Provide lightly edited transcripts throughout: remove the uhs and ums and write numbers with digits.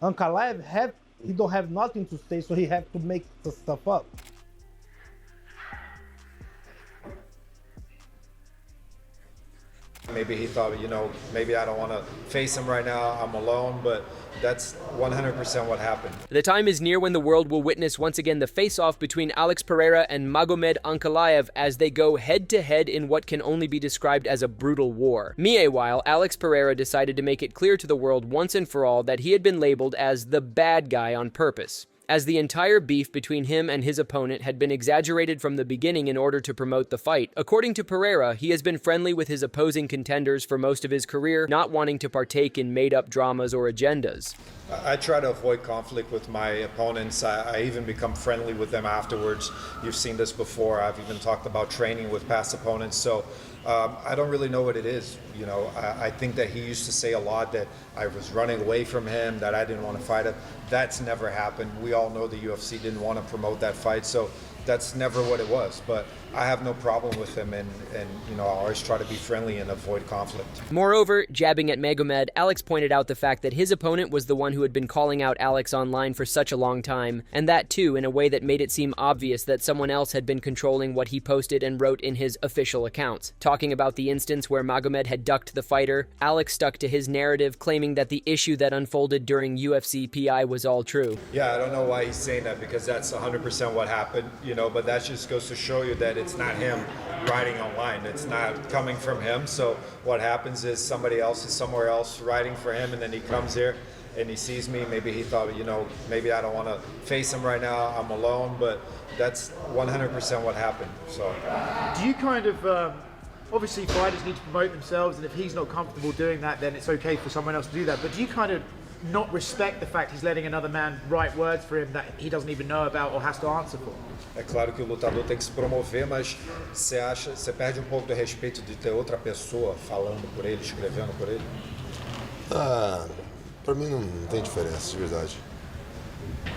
Ankalaev he don't have nothing to say, so he have to make the stuff up. Maybe he thought, maybe I don't want to face him right now. I'm alone, but that's 100% what happened. The time is near when the world will witness once again the face-off between Alex Pereira and Magomed Ankalaev as they go head-to-head in what can only be described as a brutal war. Meanwhile, Alex Pereira decided to make it clear to the world once and for all that he had been labeled as the bad guy on purpose, as the entire beef between him and his opponent had been exaggerated from the beginning in order to promote the fight. According to Pereira, he has been friendly with his opposing contenders for most of his career, not wanting to partake in made-up dramas or agendas. I try to avoid conflict with my opponents. I even become friendly with them afterwards. You've seen this before. I've even talked about training with past opponents. So I don't really know what it is. I think that he used to say a lot that I was running away from him, that I didn't want to fight him. That's never happened. We all know the UFC didn't want to promote that fight, so that's never what it was. But I have no problem with him, and I always try to be friendly and avoid conflict. Moreover, jabbing at Magomed, Alex pointed out the fact that his opponent was the one who had been calling out Alex online for such a long time, and that too in a way that made it seem obvious that someone else had been controlling what he posted and wrote in his official accounts. Talking about the instance where Magomed had ducked the fighter, Alex stuck to his narrative, claiming that the issue that unfolded during UFC PI was all true. Yeah, I don't know why he's saying that, because that's 100% what happened, but that just goes to show you that it's not him writing online. It's not coming from him. So what happens is somebody else is somewhere else writing for him, and then he comes here and he sees me. Maybe he thought, maybe I don't want to face him right now. I'm alone, but that's 100% what happened. So do you kind of obviously fighters need to promote themselves, and if he's not comfortable doing that, then it's okay for someone else to do that, but do you kind of not respect the fact he's letting another man write words for him that he doesn't even know about or has to answer for? É claro que o lutador tem que se promover, mas você perde um pouco do respeito de ter outra pessoa falando por ele, escrevendo por ele? Pra mim não tem diferença, de verdade.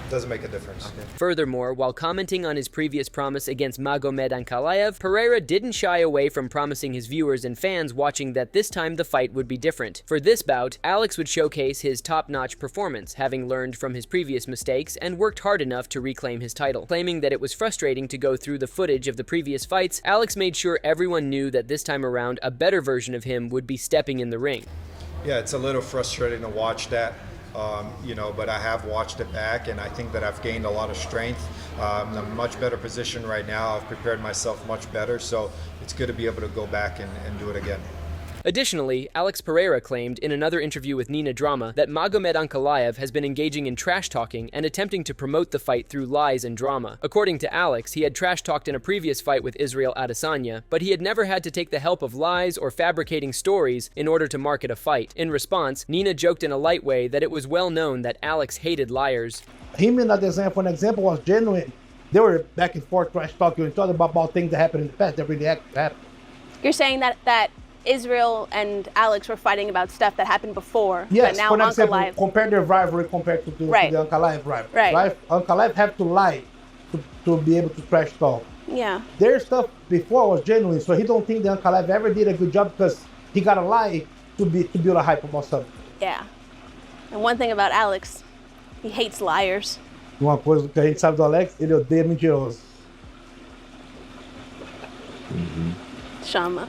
Doesn't make a difference. Okay. Furthermore, while commenting on his previous promise against Magomed Ankalaev, Pereira didn't shy away from promising his viewers and fans watching that this time the fight would be different. For this bout, Alex would showcase his top-notch performance, having learned from his previous mistakes and worked hard enough to reclaim his title. Claiming that it was frustrating to go through the footage of the previous fights, Alex made sure everyone knew that this time around a better version of him would be stepping in the ring. Yeah, it's a little frustrating to watch that. But I have watched it back, and I think that I've gained a lot of strength. I'm in a much better position right now. I've prepared myself much better, so it's good to be able to go back and do it again. Additionally, Alex Pereira claimed in another interview with Nina Drama that Magomed Ankalaev has been engaging in trash-talking and attempting to promote the fight through lies and drama. According to Alex, he had trash-talked in a previous fight with Israel Adesanya, but he had never had to take the help of lies or fabricating stories in order to market a fight. In response, Nina joked in a light way that it was well known that Alex hated liars. Him and Adesanya, for an example, was genuine. They were back and forth trash-talking and talking about things that happened in the past that really happened. You're saying that Israel and Alex were fighting about stuff that happened before, yes, but now for example, Ankalaev... compare their rivalry compared to the Ankalaev rivalry. Right. Ankalaev have to lie to be able to trash talk. Yeah. Their stuff before was genuine, so he don't think that Ankalaev ever did a good job because he got to lie to build a hype about something. Yeah. And one thing about Alex, he hates liars. Uma coisa que a gente sabe do Alex, ele odeia mentiroso. Shama.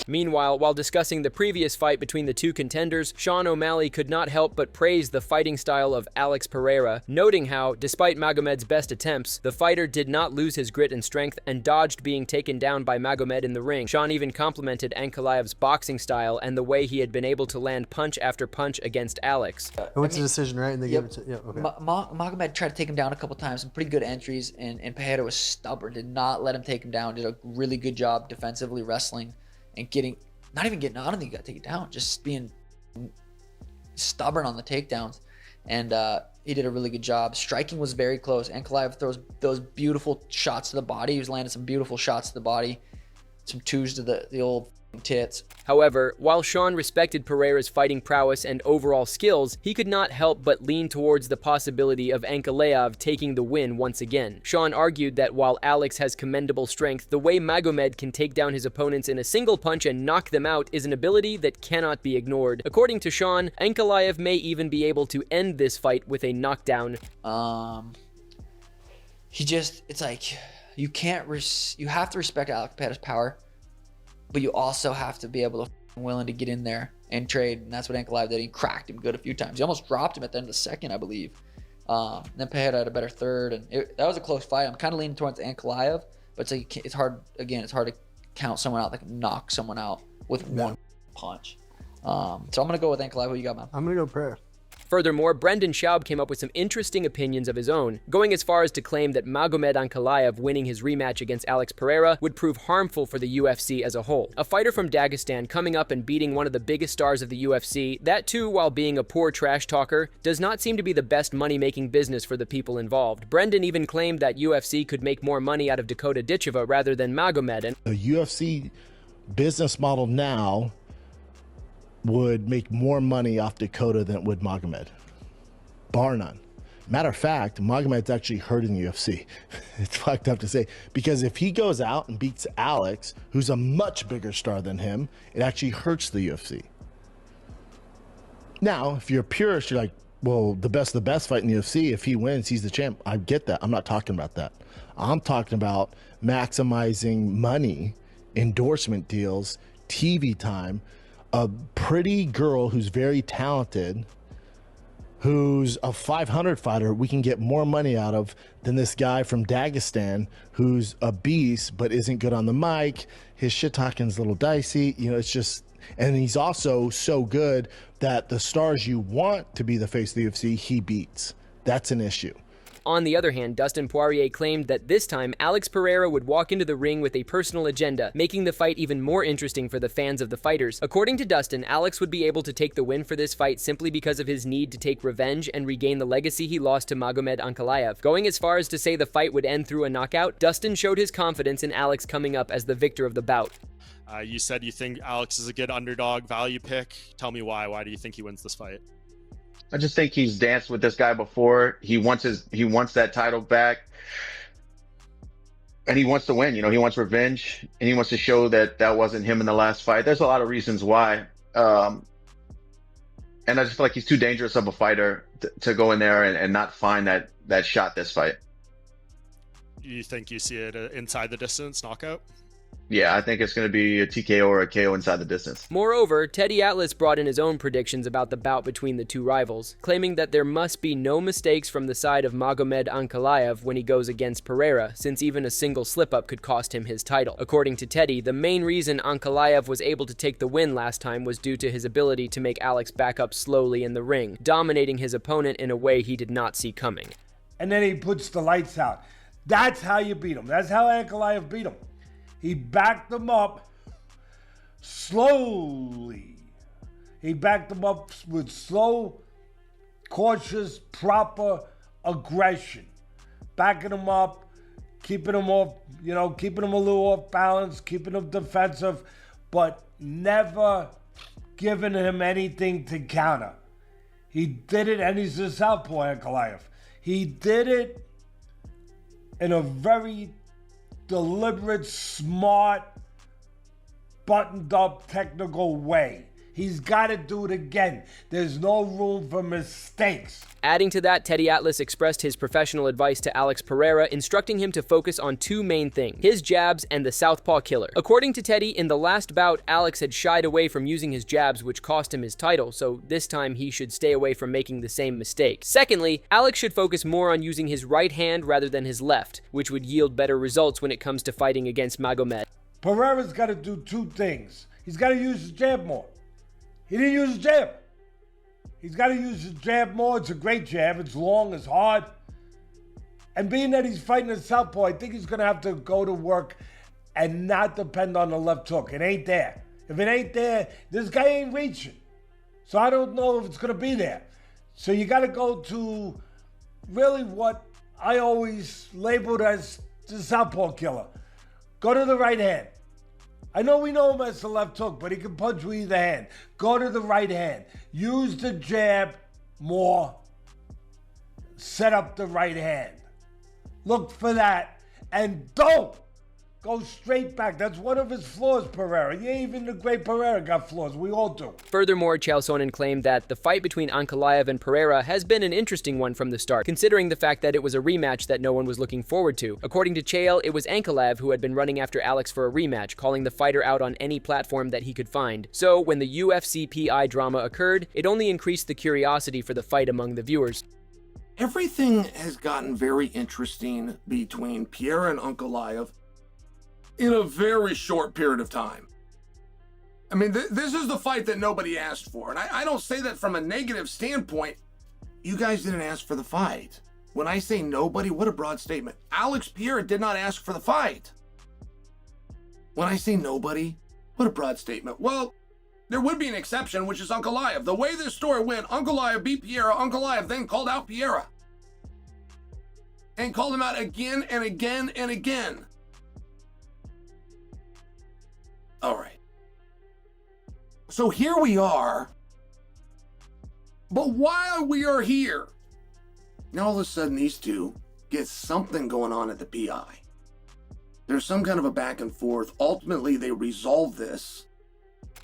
Meanwhile, while discussing the previous fight between the two contenders, Sean O'Malley could not help but praise the fighting style of Alex Pereira, noting how, despite Magomed's best attempts, the fighter did not lose his grit and strength and dodged being taken down by Magomed in the ring. Sean even complimented Ankalaev's boxing style and the way he had been able to land punch after punch against Alex. It went to decision, right? And they Yep. gave it to, yeah, okay. Magomed tried to take him down a couple times, some pretty good entries, and Pereira was stubborn, did not let him take him down, did a really good job defensively wrestling and I don't think he got taken down, just being stubborn on the takedowns. And he did a really good job. Striking was very close. Ankalaev throws those beautiful shots to the body. He was landing some beautiful shots to the body, some twos to the old tits. However, while Sean respected Pereira's fighting prowess and overall skills, he could not help but lean towards the possibility of Ankalaev taking the win once again. Sean argued that while Alex has commendable strength, the way Magomed can take down his opponents in a single punch and knock them out is an ability that cannot be ignored. According to Sean, Ankalaev may even be able to end this fight with a knockdown. It's like, you have to respect Alex Pereira's power, but you also have to be able to willing to get in there and trade, and that's what Ankalaev did. He cracked him good a few times. He almost dropped him at the end of the second, I believe. Then Pereira had a better third, and that was a close fight. I'm kind of leaning towards Ankalaev, but it's hard to count someone out that can knock someone out with one punch. So I'm going to go with Ankalaev. Who you got, man? I'm going to go Pereira. Furthermore, Brendan Schaub came up with some interesting opinions of his own, going as far as to claim that Magomed Ankalaev winning his rematch against Alex Pereira would prove harmful for the UFC as a whole. A fighter from Dagestan coming up and beating one of the biggest stars of the UFC, that too while being a poor trash talker, does not seem to be the best money-making business for the people involved. Brendan even claimed that UFC could make more money out of Dakota Ditcheva rather than Magomed. And the UFC business model now would make more money off Dakota than it would Magomed, bar none. Matter of fact, Magomed's actually hurting the UFC. It's fucked up to say, because if he goes out and beats Alex, who's a much bigger star than him, it actually hurts the UFC. Now, if you're a purist, you're like, well, the best of the best fight in the UFC, if he wins, he's the champ. I get that. I'm not talking about that. I'm talking about maximizing money, endorsement deals, TV time. A pretty girl who's very talented, who's a 500 fighter, we can get more money out of than this guy from Dagestan who's a beast but isn't good on the mic. His shit talking's a little dicey. You know, it's just, and he's also so good that the stars you want to be the face of the UFC, he beats. That's an issue. On the other hand, Dustin Poirier claimed that this time Alex Pereira would walk into the ring with a personal agenda, making the fight even more interesting for the fans of the fighters. According to Dustin, Alex would be able to take the win for this fight simply because of his need to take revenge and regain the legacy he lost to Magomed Ankalaev. Going as far as to say the fight would end through a knockout, Dustin showed his confidence in Alex coming up as the victor of the bout. You said you think Alex is a good underdog value pick. Tell me why. Why do you think he wins this fight? I just think he's danced with this guy before. He wants that title back, and he wants to win. You know, he wants revenge, and he wants to show that wasn't him in the last fight. There's a lot of reasons why, and I just feel like he's too dangerous of a fighter to go in there and not find that shot this fight. You think you see it inside the distance knockout? Yeah, I think it's going to be a TKO or a KO inside the distance. Moreover, Teddy Atlas brought in his own predictions about the bout between the two rivals, claiming that there must be no mistakes from the side of Magomed Ankalaev when he goes against Pereira, since even a single slip-up could cost him his title. According to Teddy, the main reason Ankalaev was able to take the win last time was due to his ability to make Alex back up slowly in the ring, dominating his opponent in a way he did not see coming. And then he puts the lights out. That's how you beat him. That's how Ankalaev beat him. He backed them up slowly. He backed them up with slow, cautious, proper aggression. Backing them up, keeping them off, keeping them a little off balance, keeping them defensive, but never giving him anything to counter. He did it, and he's a southpaw, Ankalaev. He did it in a very deliberate, smart, buttoned-up, technical way. He's got to do it again. There's no room for mistakes. Adding to that, Teddy Atlas expressed his professional advice to Alex Pereira, instructing him to focus on two main things: his jabs and the southpaw killer. According to Teddy, in the last bout, Alex had shied away from using his jabs, which cost him his title, so this time he should stay away from making the same mistake. Secondly, Alex should focus more on using his right hand rather than his left, which would yield better results when it comes to fighting against Magomed. Pereira's got to do two things. He's got to use his jab more. He didn't use his jab. He's got to use his jab more. It's a great jab. It's long, it's hard. And being that he's fighting a southpaw, I think he's going to have to go to work and not depend on the left hook. It ain't there. If it ain't there, this guy ain't reaching. So I don't know if it's going to be there. So you got to go to really what I always labeled as the southpaw killer. Go to the right hand. I know we know him as the left hook, but he can punch with either hand. Go to the right hand. Use the jab more. Set up the right hand. Look for that. And don't go straight back. That's one of his flaws, Pereira. Yeah, even the great Pereira got flaws. We all do. Furthermore, Chael Sonnen claimed that the fight between Ankalaev and Pereira has been an interesting one from the start, considering the fact that it was a rematch that no one was looking forward to. According to Chael, it was Ankalaev who had been running after Alex for a rematch, calling the fighter out on any platform that he could find. So, when the UFC PI drama occurred, it only increased the curiosity for the fight among the viewers. Everything has gotten very interesting between Pereira and Ankalaev in a very short period of time. I mean, this is the fight that nobody asked for. And I don't say that from a negative standpoint. You guys didn't ask for the fight. When I say nobody, what a broad statement. Alex Pereira did not ask for the fight. When I say nobody, what a broad statement. Well, there would be an exception, which is Ankalaev. The way this story went, Ankalaev beat Pereira. Ankalaev then called out Pereira. And called him out again and again and again. All right. So here we are. But while we are here, now all of a sudden these two get something going on at the PI. There's some kind of a back and forth. Ultimately, they resolve this.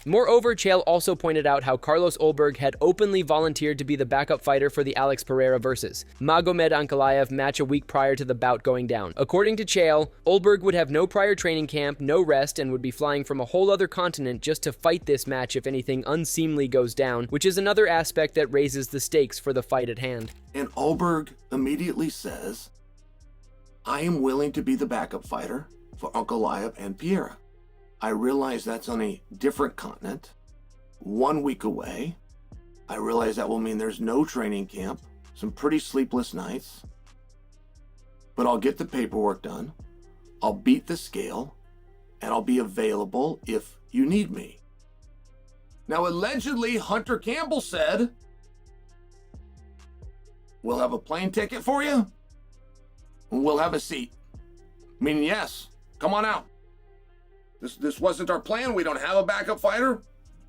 Moreover, Chael also pointed out how Carlos Ulberg had openly volunteered to be the backup fighter for the Alex Pereira versus Magomed Ankalaev match a week prior to the bout going down. According to Chael, Ulberg would have no prior training camp, no rest, and would be flying from a whole other continent just to fight this match if anything unseemly goes down, which is another aspect that raises the stakes for the fight at hand. And Ulberg immediately says, I am willing to be the backup fighter for Ankalaev and Pereira. I realize that's on a different continent, 1 week away. I realize that will mean there's no training camp, some pretty sleepless nights. But I'll get the paperwork done, I'll beat the scale, and I'll be available if you need me. Now, allegedly, Hunter Campbell said, we'll have a plane ticket for you, and we'll have a seat. Meaning, yes, come on out. This wasn't our plan. We don't have a backup fighter.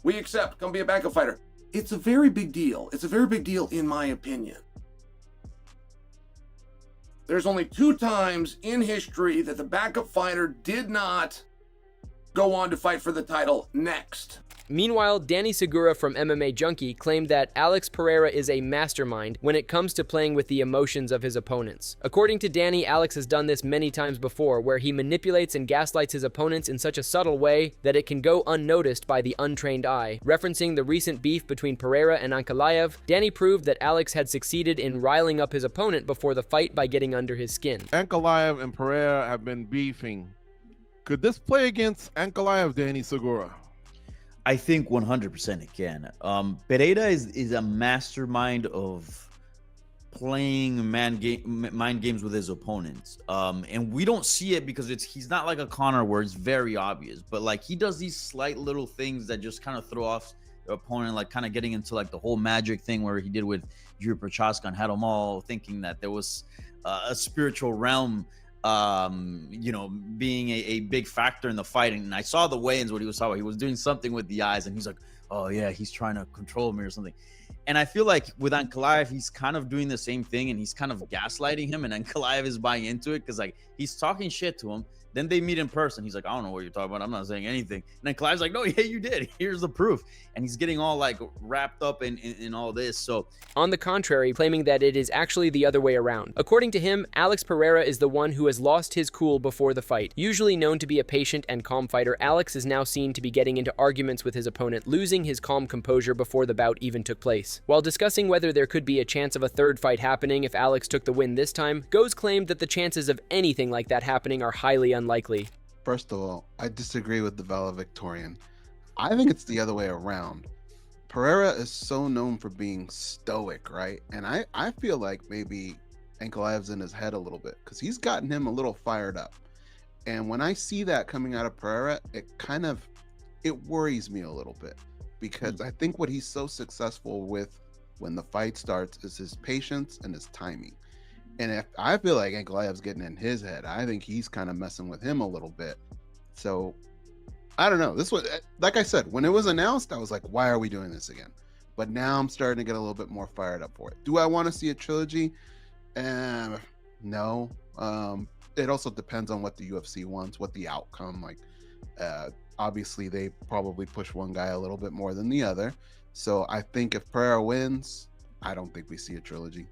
We accept. Come be a backup fighter. It's a very big deal. It's a very big deal in my opinion. There's only 2 times in history that the backup fighter did not go on to fight for the title next. Meanwhile, Danny Segura from MMA Junkie claimed that Alex Pereira is a mastermind when it comes to playing with the emotions of his opponents. According to Danny, Alex has done this many times before, where he manipulates and gaslights his opponents in such a subtle way that it can go unnoticed by the untrained eye. Referencing the recent beef between Pereira and Ankalaev, Danny proved that Alex had succeeded in riling up his opponent before the fight by getting under his skin. Ankalaev and Pereira have been beefing. Could this play against Ankalaev, Danny Segura? I think 100% it can. Pereira is a mastermind of playing mind games with his opponents. And we don't see it because he's not like a Conor where it's very obvious. But like he does these slight little things that just kind of throw off the opponent, like kind of getting into like the whole magic thing where he did with Yuri Prochazka and had them all thinking that there was a spiritual realm being a big factor in the fighting. And I saw the weigh-ins, what he was talking about. He was doing something with the eyes, and he's like, oh yeah, he's trying to control me or something. And I feel like with Ankalaev, he's kind of doing the same thing, and he's kind of gaslighting him, and Ankalaev is buying into it because like he's talking shit to him. Then they meet in person. He's like, I don't know what you're talking about. I'm not saying anything. And then Clive's like, no, yeah, you did. Here's the proof. And he's getting all like wrapped up in all this. So on the contrary, claiming that it is actually the other way around. According to him, Alex Pereira is the one who has lost his cool before the fight. Usually known to be a patient and calm fighter, Alex is now seen to be getting into arguments with his opponent, losing his calm composure before the bout even took place. While discussing whether there could be a chance of a third fight happening if Alex took the win this time, Goes claimed that the chances of anything like that happening are highly unlikely. First of all, I disagree with the valedictorian. I think it's the other way around. Pereira is so known for being stoic, right? And I feel like maybe Ankalaev's in his head a little bit because he's gotten him a little fired up. And when I see that coming out of Pereira, it worries me a little bit because I think what he's so successful with when the fight starts is his patience and his timing. And if I feel like Ankalaev's getting in his head, I think he's kind of messing with him a little bit. So I don't know. This was, like I said, when it was announced, I was like, why are we doing this again? But now I'm starting to get a little bit more fired up for it. Do I want to see a trilogy? No. It also depends on what the UFC wants, what the outcome. Like, obviously, they probably push one guy a little bit more than the other. So I think if Pereira wins, I don't think we see a trilogy.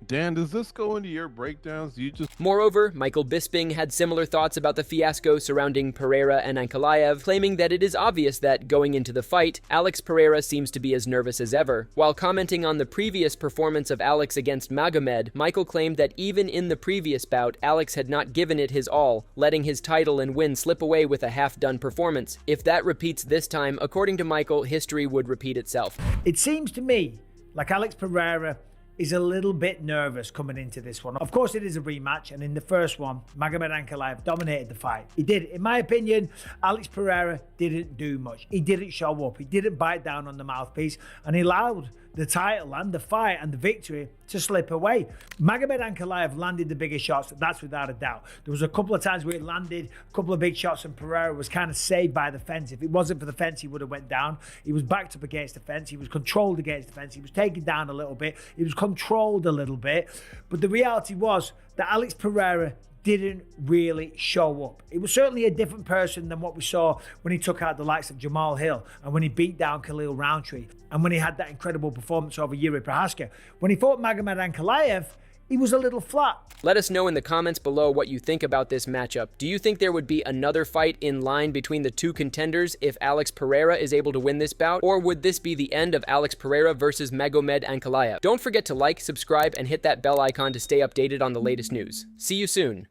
Dan, does this go into your breakdowns? Moreover, Michael Bisping had similar thoughts about the fiasco surrounding Pereira and Ankalaev, claiming that it is obvious that, going into the fight, Alex Pereira seems to be as nervous as ever. While commenting on the previous performance of Alex against Magomed, Michael claimed that even in the previous bout, Alex had not given it his all, letting his title and win slip away with a half-done performance. If that repeats this time, according to Michael, history would repeat itself. It seems to me like Alex Pereira is a little bit nervous coming into this one. Of course, it is a rematch, and in the first one, Magomed Ankalaev dominated the fight. He did. In my opinion, Alex Pereira didn't do much. He didn't show up. He didn't bite down on the mouthpiece, and he allowed the title and the fight and the victory to slip away. Magomed Ankalaev landed the biggest shots, that's without a doubt. There was a couple of times where he landed a couple of big shots and Pereira was kind of saved by the fence. If it wasn't for the fence, he would have went down. He was backed up against the fence. He was controlled against the fence. He was taken down a little bit. He was controlled a little bit. But the reality was that Alex Pereira didn't really show up. It was certainly a different person than what we saw when he took out the likes of Jamal Hill and when he beat down Khalil Roundtree and when he had that incredible performance over Yuri Prohaska. When he fought Magomed Ankalaev, he was a little flat. Let us know in the comments below what you think about this matchup. Do you think there would be another fight in line between the two contenders if Alex Pereira is able to win this bout? Or would this be the end of Alex Pereira versus Magomed Ankalaev? Don't forget to like, subscribe, and hit that bell icon to stay updated on the latest news. See you soon.